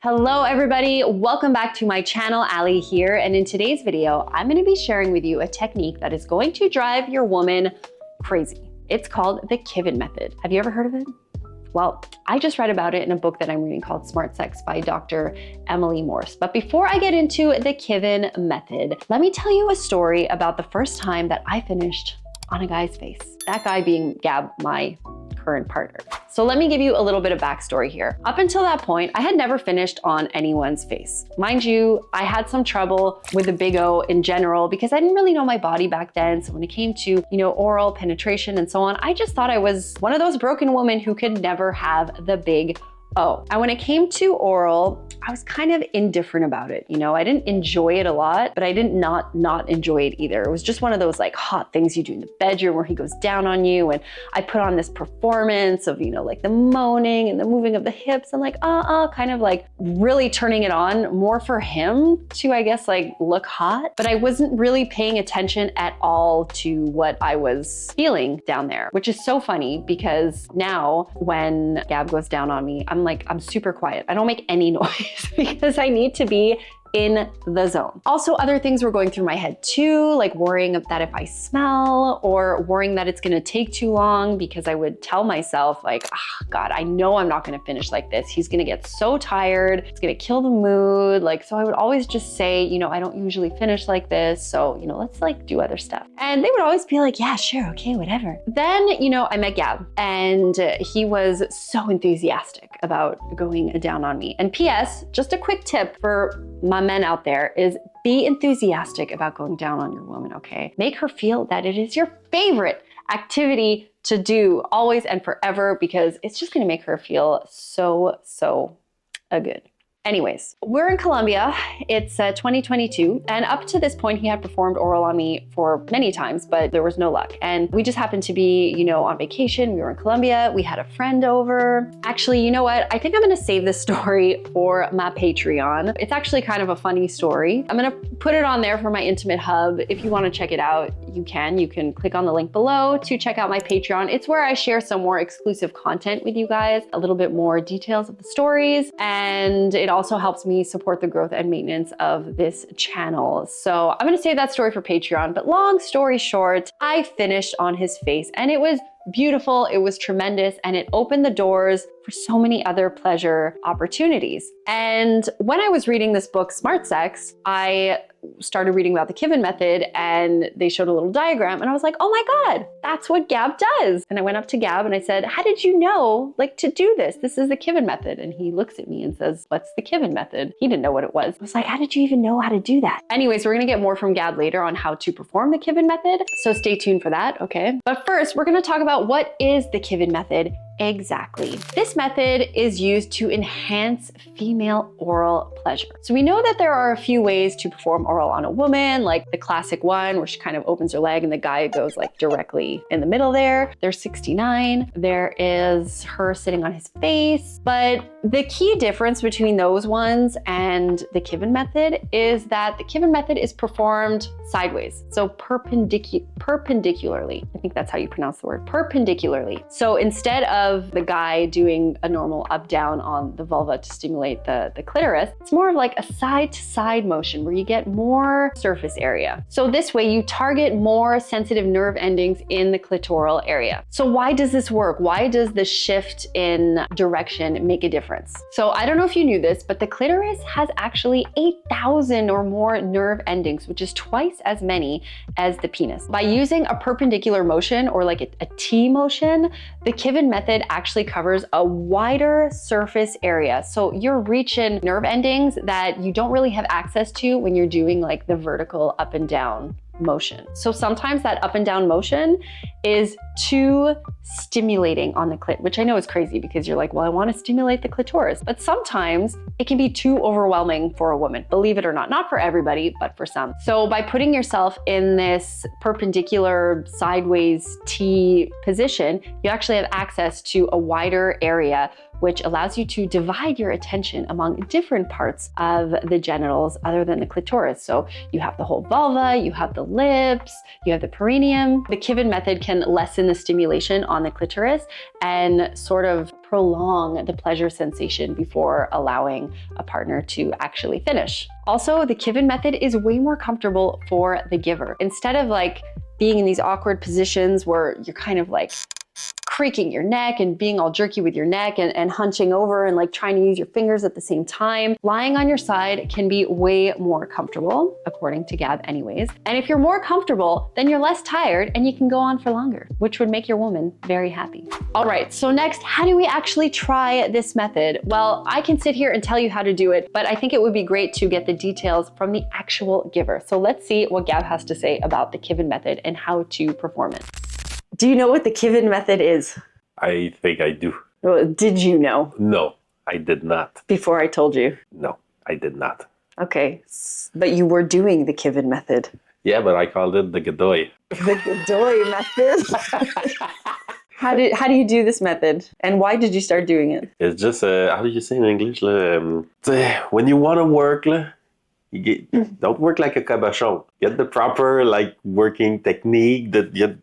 Hello everybody, welcome back to my channel. Ali here, and in today's video, I'm going to be sharing with you a technique that is going to drive your woman crazy. It's called the Kivin Method. Have you ever heard of it? Well, I just read about it in a book that I'm reading called Smart Sex by Dr. Emily Morse. But before I get into the Kivin Method, let me tell you a story about the first time that I finished on a guy's face. That guy being Gab, my current partner. So let me give you a little bit of backstory here. Up until that point, I had never finished on anyone's face. Mind you, I had some trouble with the big O in general because I didn't really know my body back then. So when it came to, oral penetration and so on, I just thought I was one of those broken women who could never have the big O. And when it came to oral, I was kind of indifferent about it. I didn't enjoy it a lot, but I didn't not enjoy it either. It was just one of those like hot things you do in the bedroom where he goes down on you. And I put on this performance of, like the moaning and the moving of the hips and like, kind of like really turning it on more for him to, I guess, like look hot. But I wasn't really paying attention at all to what I was feeling down there, which is so funny because now when Gab goes down on me, I'm super quiet. I don't make any noise because I need to be in the zone. Also, other things were going through my head too, like worrying that if I smell or worrying that it's gonna take too long because I would tell myself like, God, I know I'm not gonna finish like this. He's gonna get so tired. It's gonna kill the mood. So I would always just say, I don't usually finish like this. So, let's like do other stuff. And they would always be like, yeah, sure. Okay, whatever. Then, I met Gab and he was so enthusiastic about going down on me. And PS, just a quick tip for my men out there is be enthusiastic about going down on your woman, okay? Make her feel that it is your favorite activity to do always and forever because it's just gonna make her feel so good. Anyways, we're in Colombia. It's 2022. And up to this point, he had performed oral on me for many times, but there was no luck. And we just happened to be, on vacation. We were in Colombia. We had a friend over. Actually, you know what? I think I'm going to save this story for my Patreon. It's actually kind of a funny story. I'm going to put it on there for my intimate hub. If you want to check it out, you can. You can click on the link below to check out my Patreon. It's where I share some more exclusive content with you guys, a little bit more details of the stories, and it also helps me support the growth and maintenance of this channel. So I'm gonna save that story for Patreon, but long story short, I finished on his face and it was beautiful, it was tremendous, and it opened the doors for so many other pleasure opportunities. And when I was reading this book, Smart Sex, I started reading about the Kivin Method and they showed a little diagram and I was like, oh my God, that's what Gab does. And I went up to Gab and I said, how did you know to do this? This is the Kivin Method. And he looks at me and says, what's the Kivin Method? He didn't know what it was. I was like, how did you even know how to do that? Anyways, we're gonna get more from Gab later on how to perform the Kivin Method. So stay tuned for that, okay? But first, we're gonna talk about what is the Kivin Method exactly. This method is used to enhance female oral pleasure. So we know that there are a few ways to perform oral on a woman, like the classic one where she kind of opens her leg and the guy goes like directly in the middle there. There's 69. There is her sitting on his face. But the key difference between those ones and the Kivin Method is that the Kivin Method is performed sideways. So perpendicularly. I think that's how you pronounce the word, perpendicularly. So instead of the guy doing a normal up down on the vulva to stimulate the clitoris, it's more of like a side to side motion where you get more surface area. So this way you target more sensitive nerve endings in the clitoral area. So why does this work? Why does the shift in direction make a difference? So I don't know if you knew this, but the clitoris has actually 8,000 or more nerve endings, which is twice as many as the penis. By using a perpendicular motion or like a T motion, the Kivin Method actually covers a wider surface area. So you're reaching nerve endings that you don't really have access to when you're doing like the vertical up and down motion. So sometimes that up and down motion is too stimulating on the clit, which I know is crazy because you're like, well, I want to stimulate the clitoris. But sometimes it can be too overwhelming for a woman, believe it or not. Not for everybody, but for some. So by putting yourself in this perpendicular sideways T position, you actually have access to a wider area which allows you to divide your attention among different parts of the genitals other than the clitoris. So you have the whole vulva, you have the lips, you have the perineum. The Kivin method can lessen the stimulation on the clitoris and sort of prolong the pleasure sensation before allowing a partner to actually finish. Also, the Kivin method is way more comfortable for the giver. Instead of like being in these awkward positions where you're kind of like creaking your neck and being all jerky with your neck and hunching over and like trying to use your fingers at the same time, lying on your side can be way more comfortable, according to Gab anyways. And if you're more comfortable, then you're less tired and you can go on for longer, which would make your woman very happy. All right, so next, how do we actually try this method? Well, I can sit here and tell you how to do it, but I think it would be great to get the details from the actual giver. So let's see what Gab has to say about the Kivin method and how to perform it. Do you know what the Kivin method is? I think I do. Well, did you know? No, I did not. Before I told you? No, I did not. Okay, but you were doing the Kivin method. Yeah, but I called it the Godoy. The Godoy method? How do you do this method? And why did you start doing it? It's just, how do you say in English? When you want to work, don't work like a cabochon. Get the proper working technique that you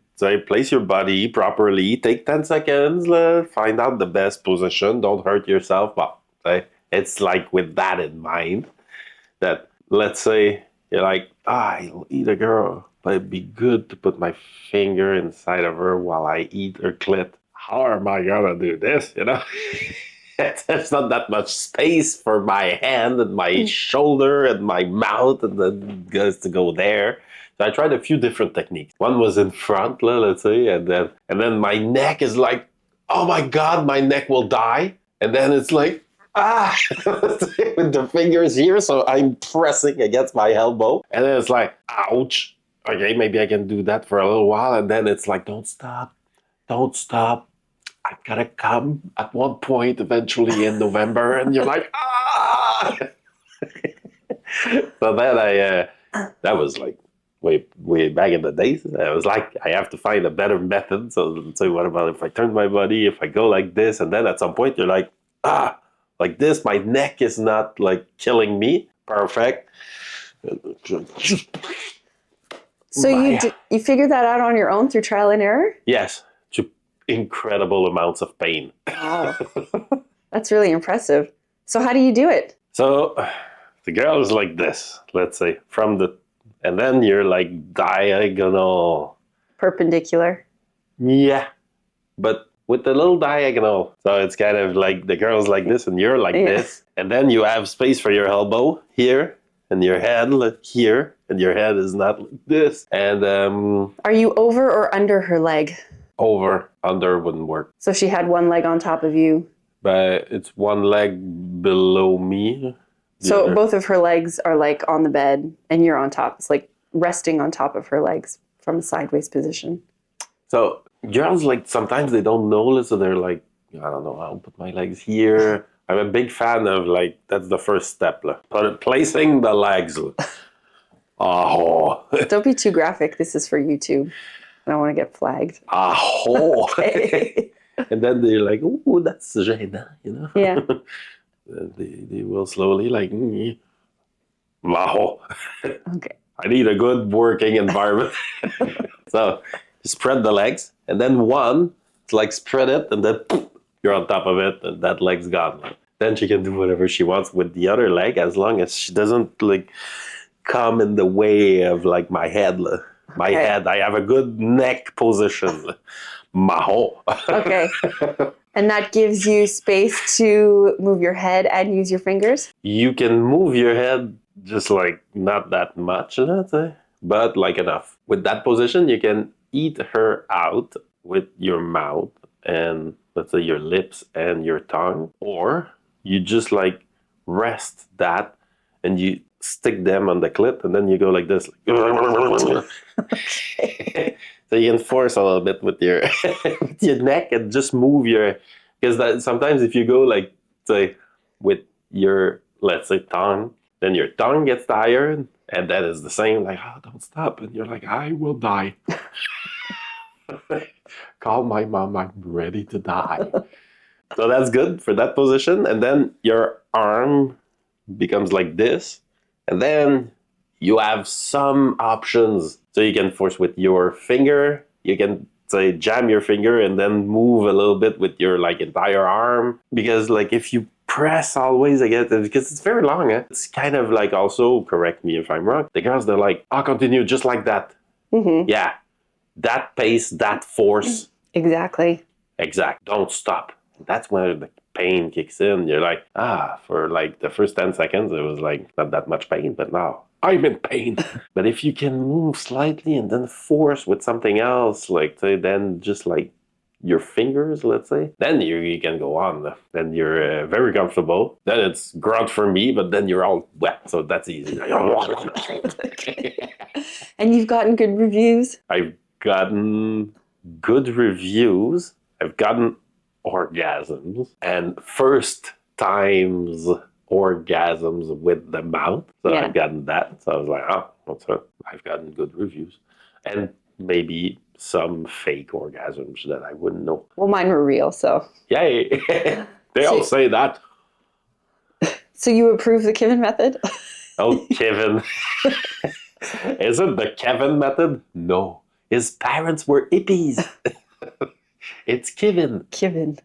place your body properly. Take 10 seconds, find out the best position. Don't hurt yourself. Well, it's like with that in mind that, let's say, you're like, I'll eat a girl, but it'd be good to put my finger inside of her while I eat her clit. How am I gonna do this, you know? There's not that much space for my hand and my shoulder and my mouth and then goes to go there. So I tried a few different techniques. One was in front, let's say, and then my neck is like, oh my God, my neck will die. And then it's like, with the fingers here, so I'm pressing against my elbow. And then it's like, ouch. Okay, maybe I can do that for a little while. And then it's like, don't stop. I've gotta come at one point eventually in November. And you're like, So then that was like, way back in the days, I was like, I have to find a better method. So what about if I turn my body, if I go like this, and then at some point you're like, like this, my neck is not like killing me. Perfect. So you figured that out on your own through trial and error? Yes, to incredible amounts of pain. Wow, that's really impressive. So how do you do it? So the girl is like this, let's say, and then you're like diagonal. Perpendicular. Yeah, but with the little diagonal. So it's kind of like the girl's like this and you're like this. And then you have space for your elbow here and your head here. And your head is not like this. And are you over or under her leg? Over. Under wouldn't work. So she had one leg on top of you? But it's one leg below me. So both of her legs are like on the bed and you're on top. It's like resting on top of her legs from a sideways position. So girls, like, sometimes they don't know, so they're like, I don't know, I'll put my legs here. I'm a big fan of, like, that's the first step. Placing the legs. Don't be too graphic. This is for YouTube. I don't want to get flagged. Okay. And then they're like, ooh, that's gênant, you know? Yeah. They will slowly, like, Okay. I need a good working environment. So you spread the legs, and then one, it's like spread it, and then you're on top of it, and that leg's gone. Then she can do whatever she wants with the other leg, as long as she doesn't like come in the way of like my head. My head, I have a good neck position. Okay. And that gives you space to move your head and use your fingers? You can move your head just like not that much, let's say, but like enough. With that position, you can eat her out with your mouth and, let's say, your lips and your tongue. Or you just like rest that and you stick them on the clit and then you go like this. Okay. So you can force a little bit with your with your neck and just move your, because sometimes if you go like, say, with your, let's say, tongue, then your tongue gets tired, and that is the same, like, don't stop, and you're like, I will die. Call my mom, I'm ready to die. So that's good for that position. And then your arm becomes like this. And then you have some options. So you can force with your finger. You can say jam your finger and then move a little bit with your like entire arm. Because like if you press always again, because it's very long, it's kind of like, also, correct me if I'm wrong, the girls, they're like, I'll continue just like that. Mm-hmm. Yeah, that pace, that force. Exactly. Exact. Don't stop. That's when the pain kicks in. You're like, for like the first 10 seconds, it was like not that much pain, but now I'm in pain. But if you can move slightly and then force with something else, like say, then just like your fingers, let's say, then you can go on. Then you're very comfortable. Then it's grunt for me, but then you're all wet, so that's easy. And you've gotten good reviews? I've gotten good reviews. I've gotten orgasms and first times orgasms with the mouth. So Yeah. I've gotten that. So I was like, oh, what's up? I've gotten good reviews. And maybe some fake orgasms that I wouldn't know. Well, mine were real, so. Yay! They all say that. So you approve the Kivin method? Oh, Kevin. Is it the Kevin method? No. His parents were hippies. It's Kivin. Kivin.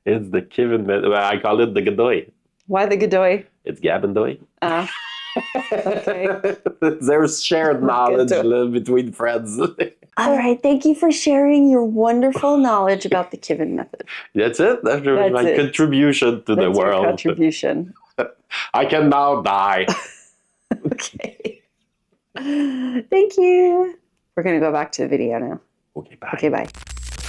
It's the Kivin method. Well, I call it the Godoy. Why the Godoy? It's Gabendoy. Okay. There's shared knowledge between friends. All right. Thank you for sharing your wonderful knowledge about the Kivin method. That's it. That's my contribution to the world. Your contribution. I can now die. Okay. Thank you. We're going to go back to the video now. Okay, bye. Okay, bye.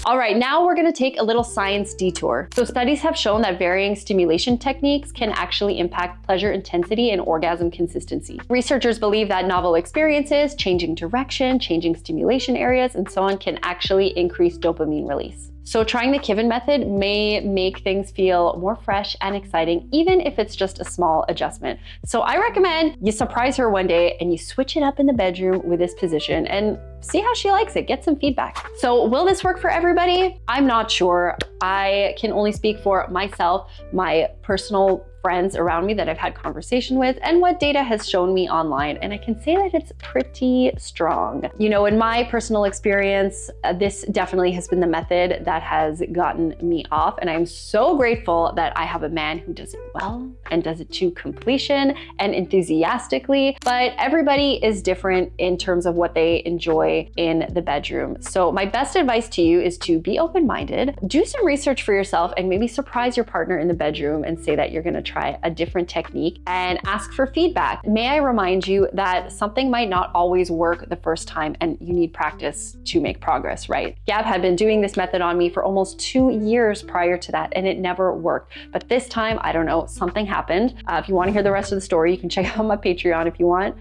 All right, now we're gonna take a little science detour. So studies have shown that varying stimulation techniques can actually impact pleasure intensity and orgasm consistency. Researchers believe that novel experiences, changing direction, changing stimulation areas, and so on can actually increase dopamine release. So trying the Kivin method may make things feel more fresh and exciting, even if it's just a small adjustment. So I recommend you surprise her one day and you switch it up in the bedroom with this position and see how she likes it, get some feedback. So will this work for everybody? I'm not sure. I can only speak for myself, my personal friends around me that I've had conversation with, and what data has shown me online. And I can say that it's pretty strong. You know, in my personal experience, this definitely has been the method that has gotten me off. And I'm so grateful that I have a man who does it well and does it to completion and enthusiastically. But everybody is different in terms of what they enjoy in the bedroom. So my best advice to you is to be open-minded, do some research for yourself, and maybe surprise your partner in the bedroom and say that you're gonna try a different technique and ask for feedback. May I remind you that something might not always work the first time and you need practice to make progress, right? Gab had been doing this method on me for almost 2 years prior to that and it never worked. But this time, I don't know, something happened. If you want to hear the rest of the story, you can check out my Patreon if you want.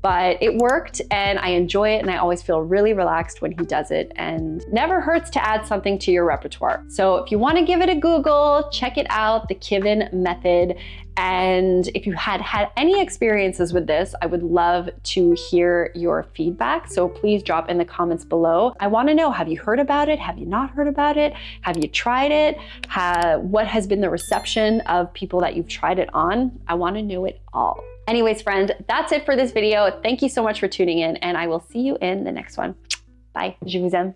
But it worked and I enjoy it and I always feel really relaxed when he does it, and never hurts to add something to your repertoire. So if you want to give it a Google, check it out, the Kivin method. And if you had any experiences with this, I would love to hear your feedback. So please drop in the comments below. I want to know, have you heard about it? Have you not heard about it? Have you tried it? What has been the reception of people that you've tried it on? I want to know it all. Anyways, friend, that's it for this video. Thank you so much for tuning in and I will see you in the next one. Bye. Je vous aime.